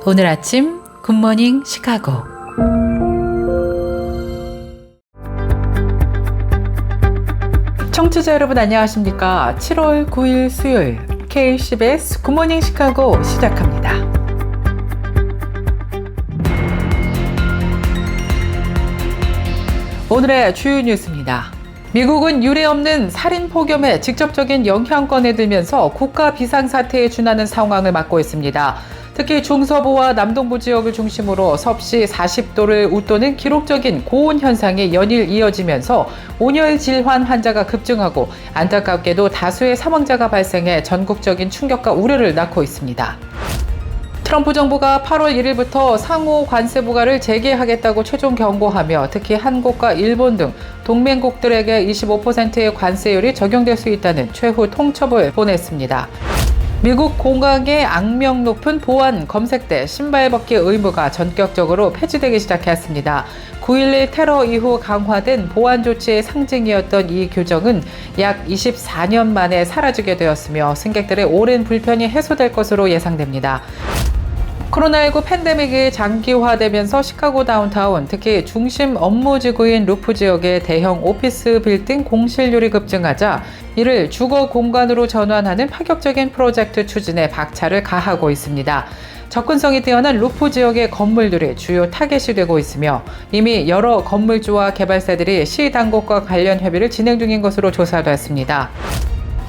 오늘 아침 굿모닝 시카고. 청취자 여러분 안녕하십니까? 7월 9일 수요일 KCBS 굿모닝 시카고 시작합니다. 오늘의 주요 뉴스입니다. 미국은 유례없는 살인 폭염에 직접적인 영향권에 들면서 국가 비상사태에 준하는 상황을 맞고 있습니다. 특히 중서부와 남동부 지역을 중심으로 섭씨 40도를 웃도는 기록적인 고온 현상이 연일 이어지면서 온열 질환 환자가 급증하고 안타깝게도 다수의 사망자가 발생해 전국적인 충격과 우려를 낳고 있습니다. 트럼프 정부가 8월 1일부터 상호 관세 부과를 재개하겠다고 최종 경고하며 특히 한국과 일본 등 동맹국들에게 25%의 관세율이 적용될 수 있다는 최후 통첩을 보냈습니다. 미국 공항의 악명 높은 보안 검색대 신발 벗기 의무가 전격적으로 폐지되기 시작했습니다. 9.11 테러 이후 강화된 보안 조치의 상징이었던 이 규정은 약 24년 만에 사라지게 되었으며 승객들의 오랜 불편이 해소될 것으로 예상됩니다. 코로나19 팬데믹이 장기화되면서 시카고 다운타운, 특히 중심 업무지구인 루프 지역의 대형 오피스 빌딩 공실률이 급증하자 이를 주거 공간으로 전환하는 파격적인 프로젝트 추진에 박차를 가하고 있습니다. 접근성이 뛰어난 루프 지역의 건물들이 주요 타겟이 되고 있으며 이미 여러 건물주와 개발사들이 시 당국과 관련 협의를 진행 중인 것으로 조사됐습니다.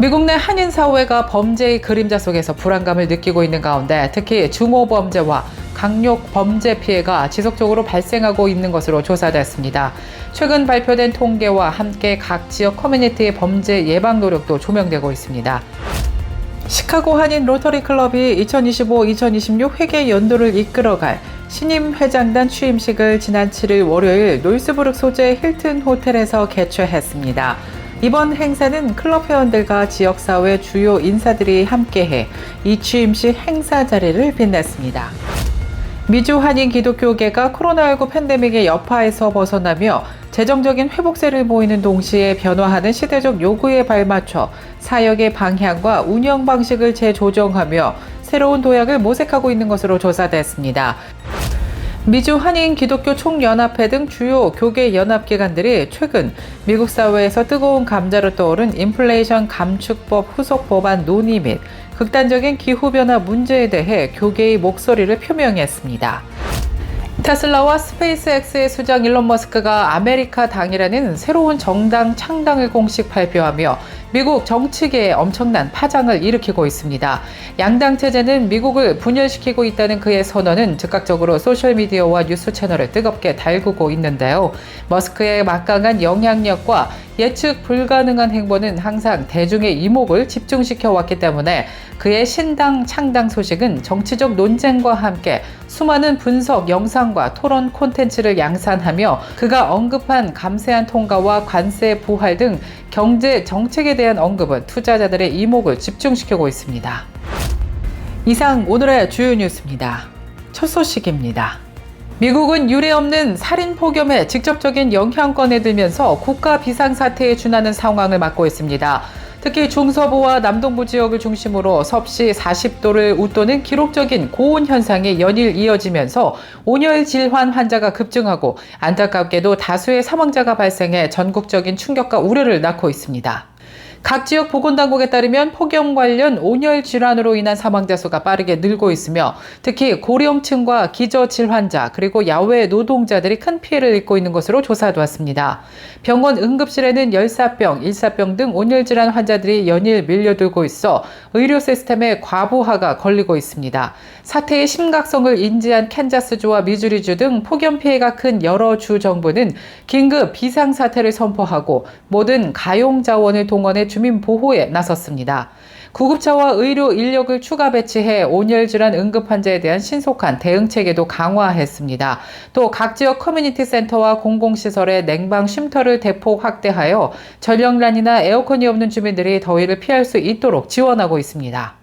미국 내 한인 사회가 범죄의 그림자 속에서 불안감을 느끼고 있는 가운데 특히 중호 범죄와 강력 범죄 피해가 지속적으로 발생하고 있는 것으로 조사됐습니다. 최근 발표된 통계와 함께 각 지역 커뮤니티의 범죄 예방 노력도 조명되고 있습니다. 시카고 한인 로터리 클럽이 2025-2026 회계 연도를 이끌어갈 신임 회장단 취임식을 지난 7일 월요일 노이스부르크 소재 힐튼 호텔에서 개최했습니다. 이번 행사는 클럽 회원들과 지역사회 주요 인사들이 함께해 이 취임식 행사 자리를 빛냈습니다. 미주 한인 기독교계가 코로나19 팬데믹의 여파에서 벗어나며 재정적인 회복세를 보이는 동시에 변화하는 시대적 요구에 발맞춰 사역의 방향과 운영 방식을 재조정하며 새로운 도약을 모색하고 있는 것으로 조사됐습니다. 미주 한인 기독교 총연합회 등 주요 교계 연합기관들이 최근 미국 사회에서 뜨거운 감자로 떠오른 인플레이션 감축법 후속 법안 논의 및 극단적인 기후변화 문제에 대해 교계의 목소리를 표명했습니다. 테슬라와 스페이스X의 수장 일론 머스크가 아메리카 당이라는 새로운 정당 창당을 공식 발표하며 미국 정치계에 엄청난 파장을 일으키고 있습니다. 양당 체제는 미국을 분열시키고 있다는 그의 선언은 즉각적으로 소셜미디어와 뉴스 채널을 뜨겁게 달구고 있는데요. 머스크의 막강한 영향력과 예측 불가능한 행보는 항상 대중의 이목을 집중시켜 왔기 때문에 그의 신당 창당 소식은 정치적 논쟁과 함께 수많은 분석 영상과 토론 콘텐츠를 양산하며 그가 언급한 감세한 통과와 관세 부활 등 경제 정책에 대한 언급은 투자자들의 이목을 집중시키고 있습니다. 이상 오늘의 주요 뉴스입니다. 첫 소식입니다. 미국은 유례없는 살인 폭염에 직접적인 영향권에 들면서 국가 비상사태에 준하는 상황을 맞고 있습니다. 특히 중서부와 남동부 지역을 중심으로 섭씨 40도를 웃도는 기록적인 고온 현상이 연일 이어지면서 온열 질환 환자가 급증하고 안타깝게도 다수의 사망자가 발생해 전국적인 충격과 우려를 낳고 있습니다. 각 지역 보건당국에 따르면 폭염 관련 온열 질환으로 인한 사망자 수가 빠르게 늘고 있으며 특히 고령층과 기저질환자 그리고 야외 노동자들이 큰 피해를 입고 있는 것으로 조사되었습니다. 병원 응급실에는 열사병, 일사병 등 온열 질환 환자들이 연일 밀려들고 있어 의료 시스템에 과부하가 걸리고 있습니다. 사태의 심각성을 인지한 캔자스주와 미주리주 등 폭염 피해가 큰 여러 주 정부는 긴급 비상사태를 선포하고 모든 가용 자원을 동원해 주민 보호에 나섰습니다. 구급차와 의료 인력을 추가 배치해 온열질환 응급 환자에 대한 신속한 대응 체계도 강화했습니다. 또 각 지역 커뮤니티 센터와 공공시설의 냉방 쉼터를 대폭 확대하여 전력난이나 에어컨이 없는 주민들이 더위를 피할 수 있도록 지원하고 있습니다.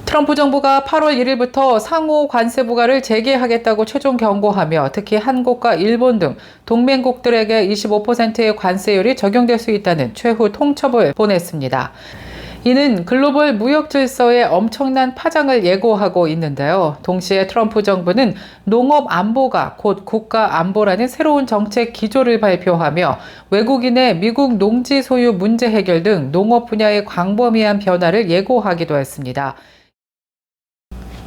트럼프 정부가 8월 1일부터 상호 관세 부과를 재개하겠다고 최종 경고하며 특히 한국과 일본 등 동맹국들에게 25%의 관세율이 적용될 수 있다는 최후 통첩을 보냈습니다. 이는 글로벌 무역 질서에 엄청난 파장을 예고하고 있는데요. 동시에 트럼프 정부는 농업 안보가 곧 국가 안보라는 새로운 정책 기조를 발표하며 외국인의 미국 농지 소유 문제 해결 등 농업 분야의 광범위한 변화를 예고하기도 했습니다.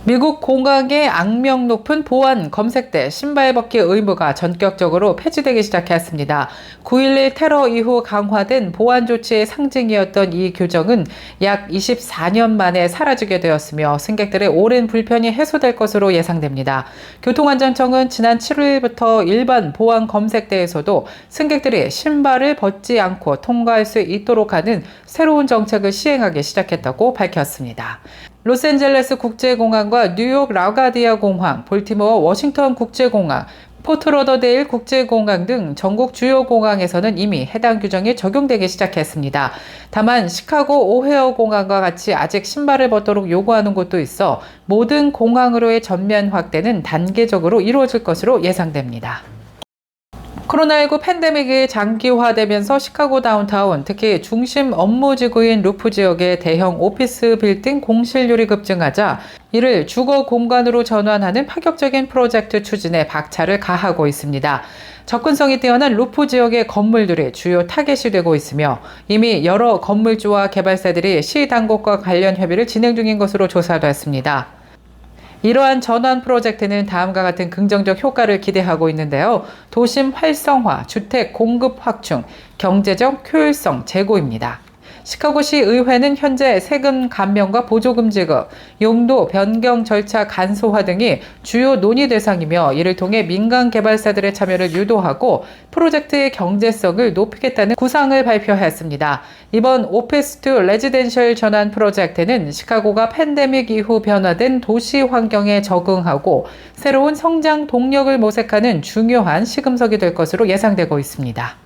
미국 공항의 악명 높은 보안 검색대 신발 벗기 의무가 전격적으로 폐지되기 시작했습니다. 9.11 테러 이후 강화된 보안 조치의 상징이었던 이 규정은 약 24년 만에 사라지게 되었으며 승객들의 오랜 불편이 해소될 것으로 예상됩니다. 교통안전청은 지난 7일부터 일반 보안 검색대에서도 승객들이 신발을 벗지 않고 통과할 수 있도록 하는 새로운 정책을 시행하기 시작했다고 밝혔습니다. 로스앤젤레스 국제공항과 뉴욕 라가디아 공항, 볼티모어 워싱턴 국제공항, 포트로더데일 국제공항 등 전국 주요 공항에서는 이미 해당 규정이 적용되기 시작했습니다. 다만 시카고 오헤어 공항과 같이 아직 신발을 벗도록 요구하는 곳도 있어 모든 공항으로의 전면 확대는 단계적으로 이루어질 것으로 예상됩니다. 코로나19 팬데믹이 장기화되면서 시카고 다운타운, 특히 중심 업무지구인 루프 지역의 대형 오피스 빌딩 공실률이 급증하자 이를 주거 공간으로 전환하는 파격적인 프로젝트 추진에 박차를 가하고 있습니다. 접근성이 뛰어난 루프 지역의 건물들이 주요 타겟이 되고 있으며 이미 여러 건물주와 개발사들이 시 당국과 관련 협의를 진행 중인 것으로 조사됐습니다. 이러한 전환 프로젝트는 다음과 같은 긍정적 효과를 기대하고 있는데요. 도심 활성화, 주택 공급 확충, 경제적 효율성 제고입니다. 시카고시 의회는 현재 세금 감면과 보조금 지급, 용도 변경 절차 간소화 등이 주요 논의 대상이며 이를 통해 민간 개발사들의 참여를 유도하고 프로젝트의 경제성을 높이겠다는 구상을 발표했습니다. 이번 오피스 투 레지덴셜 전환 프로젝트는 시카고가 팬데믹 이후 변화된 도시 환경에 적응하고 새로운 성장 동력을 모색하는 중요한 시금석이 될 것으로 예상되고 있습니다.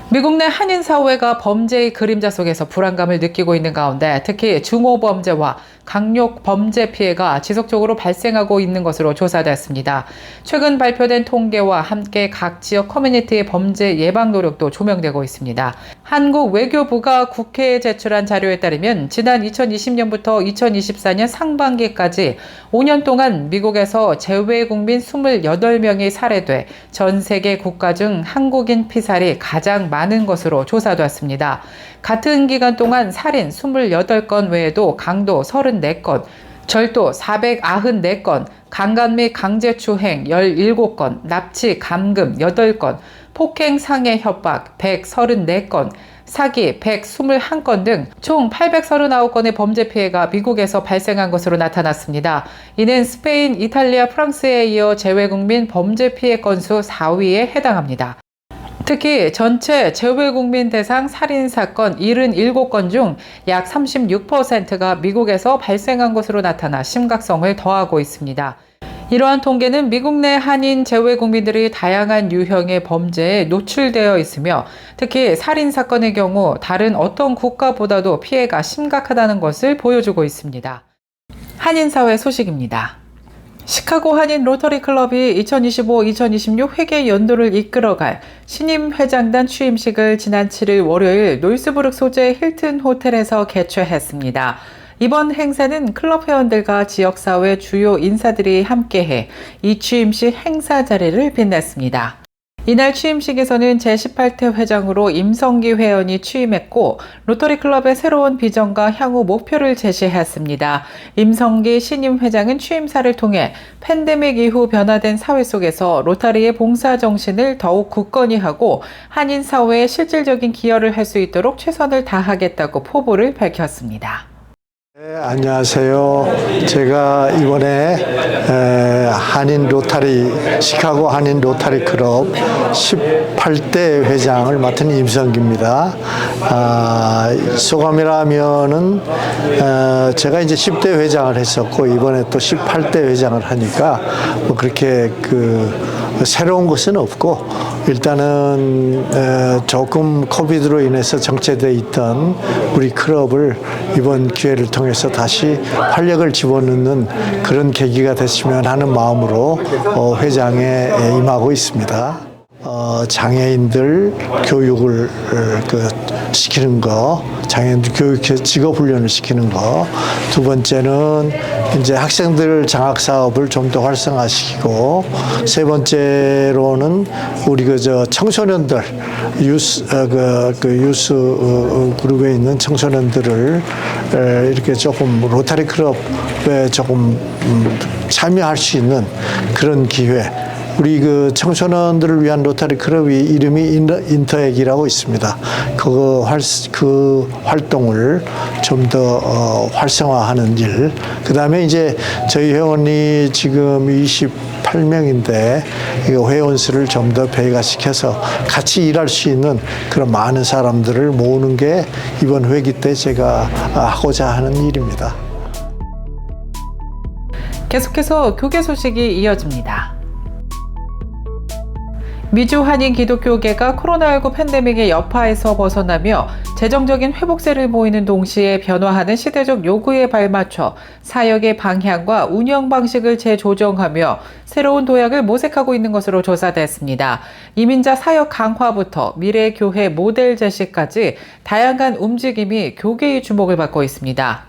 미국 내 한인 사회가 범죄의 그림자 속에서 불안감을 느끼고 있는 가운데 특히 중호범죄와 강력 범죄 피해가 지속적으로 발생하고 있는 것으로 조사됐습니다. 최근 발표된 통계와 함께 각 지역 커뮤니티의 범죄 예방 노력도 조명되고 있습니다. 한국 외교부가 국회에 제출한 자료에 따르면 지난 2020년부터 2024년 상반기까지 5년 동안 미국에서 재외국민 28명이 살해돼 전 세계 국가 중 한국인 피살이 가장 많은 것으로 조사됐습니다. 같은 기간 동안 살인 28건 외에도 강도 34건, 절도 494건, 강간 및 강제추행 17건, 납치, 감금 8건, 폭행, 상해, 협박 134건, 사기 121건 등 총 839건의 범죄 피해가 미국에서 발생한 것으로 나타났습니다. 이는 스페인, 이탈리아, 프랑스에 이어 재외국민 범죄 피해 건수 4위에 해당합니다. 특히 전체 재외국민 대상 살인사건 77건 중 약 36%가 미국에서 발생한 것으로 나타나 심각성을 더하고 있습니다. 이러한 통계는 미국 내 한인 재외국민들이 다양한 유형의 범죄에 노출되어 있으며 특히 살인사건의 경우 다른 어떤 국가보다도 피해가 심각하다는 것을 보여주고 있습니다. 한인사회 소식입니다. 시카고 한인 로터리 클럽이 2025-2026 회계 연도를 이끌어갈 신임 회장단 취임식을 지난 7일 월요일 노이스부르크 소재 힐튼 호텔에서 개최했습니다. 이번 행사는 클럽 회원들과 지역사회 주요 인사들이 함께해 이 취임식 행사 자리를 빛냈습니다. 이날 취임식에서는 제18대 회장으로 임성기 회원이 취임했고 로터리 클럽의 새로운 비전과 향후 목표를 제시했습니다. 임성기 신임 회장은 취임사를 통해 팬데믹 이후 변화된 사회 속에서 로터리의 봉사 정신을 더욱 굳건히 하고 한인 사회에 실질적인 기여를 할 수 있도록 최선을 다하겠다고 포부를 밝혔습니다. 네, 안녕하세요. 제가 이번에 한인 로타리 시카고 한인 로타리 클럽 18대 회장을 맡은 임성기입니다. 소감이라면은 제가 이제 10대 회장을 했었고 이번에 또 18대 회장을 하니까 뭐 그렇게 새로운 것은 없고 일단은 조금 코비드로 인해서 정체되어 있던 우리 클럽을 이번 기회를 통해서 다시 활력을 집어넣는 그런 계기가 됐으면 하는 마음으로 회장에 임하고 있습니다. 장애인들 교육을 시키는 거, 장애인들 교육 직업 훈련을 시키는 거. 두 번째는 이제 학생들 장학 사업을 좀 더 활성화시키고, 세 번째로는 우리 청소년들 유스 그룹에 있는 청소년들을 이렇게 조금 로타리 클럽에 조금 참여할 수 있는 그런 기회. 우리 청소년들을 위한 로타리 클럽이 이름이 인터액이라고 있습니다. 그 활동을 좀 더 활성화하는 일. 그 다음에 이제 저희 회원이 지금 28명인데 회원 수를 좀 더 배가시켜서 같이 일할 수 있는 그런 많은 사람들을 모으는 게 이번 회기 때 제가 하고자 하는 일입니다. 계속해서 교계 소식이 이어집니다. 미주 한인 기독교계가 코로나19 팬데믹의 여파에서 벗어나며 재정적인 회복세를 보이는 동시에 변화하는 시대적 요구에 발맞춰 사역의 방향과 운영 방식을 재조정하며 새로운 도약을 모색하고 있는 것으로 조사됐습니다. 이민자 사역 강화부터 미래 교회 모델 제시까지 다양한 움직임이 교계의 주목을 받고 있습니다.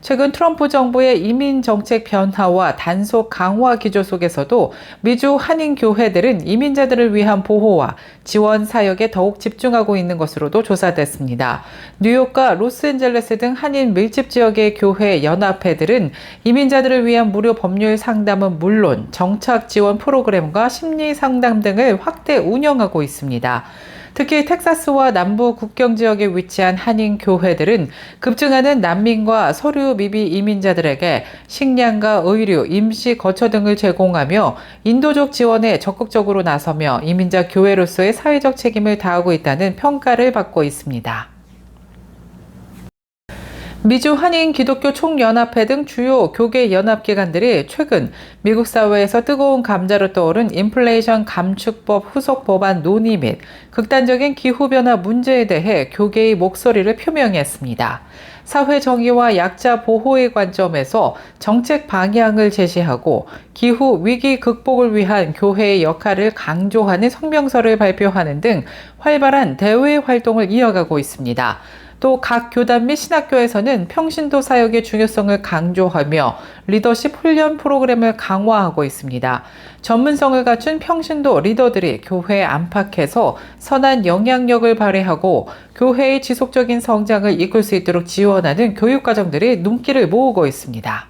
최근 트럼프 정부의 이민 정책 변화와 단속 강화 기조 속에서도 미주 한인 교회들은 이민자들을 위한 보호와 지원 사역에 더욱 집중하고 있는 것으로도 조사됐습니다. 뉴욕과 로스앤젤레스 등 한인 밀집 지역의 교회 연합회들은 이민자들을 위한 무료 법률 상담은 물론 정착 지원 프로그램과 심리 상담 등을 확대 운영하고 있습니다. 특히 텍사스와 남부 국경 지역에 위치한 한인 교회들은 급증하는 난민과 서류 미비 이민자들에게 식량과 의류, 임시 거처 등을 제공하며 인도적 지원에 적극적으로 나서며 이민자 교회로서의 사회적 책임을 다하고 있다는 평가를 받고 있습니다. 미주 한인 기독교 총연합회 등 주요 교계 연합기관들이 최근 미국 사회에서 뜨거운 감자로 떠오른 인플레이션 감축법 후속 법안 논의 및 극단적인 기후변화 문제에 대해 교계의 목소리를 표명했습니다. 사회 정의와 약자 보호의 관점에서 정책 방향을 제시하고 기후 위기 극복을 위한 교회의 역할을 강조하는 성명서를 발표하는 등 활발한 대외 활동을 이어가고 있습니다. 또 각 교단 및 신학교에서는 평신도 사역의 중요성을 강조하며 리더십 훈련 프로그램을 강화하고 있습니다. 전문성을 갖춘 평신도 리더들이 교회에 안팎에서 선한 영향력을 발휘하고 교회의 지속적인 성장을 이끌 수 있도록 지원하는 교육과정들이 눈길을 모으고 있습니다.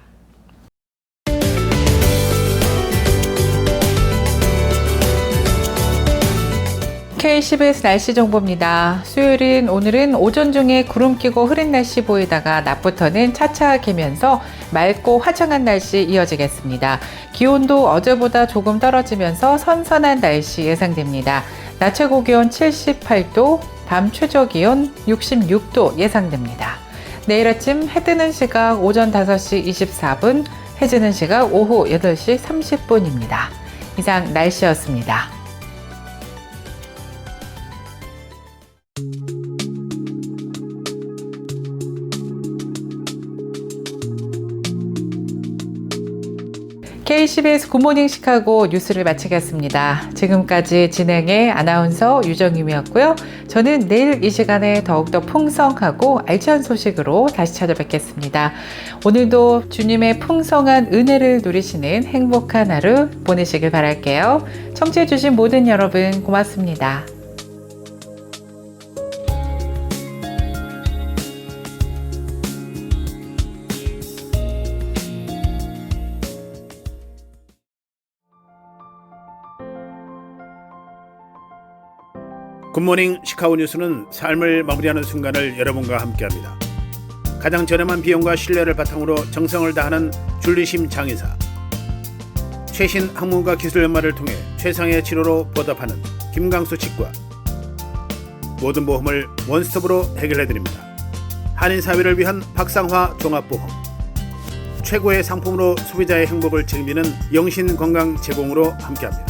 KCBS 날씨 정보입니다. 수요일인 오늘은 오전 중에 구름 끼고 흐린 날씨 보이다가 낮부터는 차차 개면서 맑고 화창한 날씨 이어지겠습니다. 기온도 어제보다 조금 떨어지면서 선선한 날씨 예상됩니다. 낮 최고 기온 78도, 밤 최저 기온 66도 예상됩니다. 내일 아침 해 뜨는 시각 오전 5시 24분, 해 지는 시각 오후 8시 30분입니다. 이상 날씨였습니다. KCBS 굿모닝 시카고 뉴스를 마치겠습니다. 지금까지 진행의 아나운서 유정임이었고요. 저는 내일 이 시간에 더욱더 풍성하고 알찬 소식으로 다시 찾아뵙겠습니다. 오늘도 주님의 풍성한 은혜를 누리시는 행복한 하루 보내시길 바랄게요. 청취해주신 모든 여러분 고맙습니다. 굿모닝 시카고 뉴스는 삶을 마무리하는 순간을 여러분과 함께합니다. 가장 저렴한 비용과 신뢰를 바탕으로 정성을 다하는 줄리심 장의사, 최신 학문과 기술 연마를 통해 최상의 치료로 보답하는 김강수 치과, 모든 보험을 원스톱으로 해결해드립니다. 한인사회를 위한 박상화 종합보험, 최고의 상품으로 소비자의 행복을 책임지는 영신건강 제공으로 함께합니다.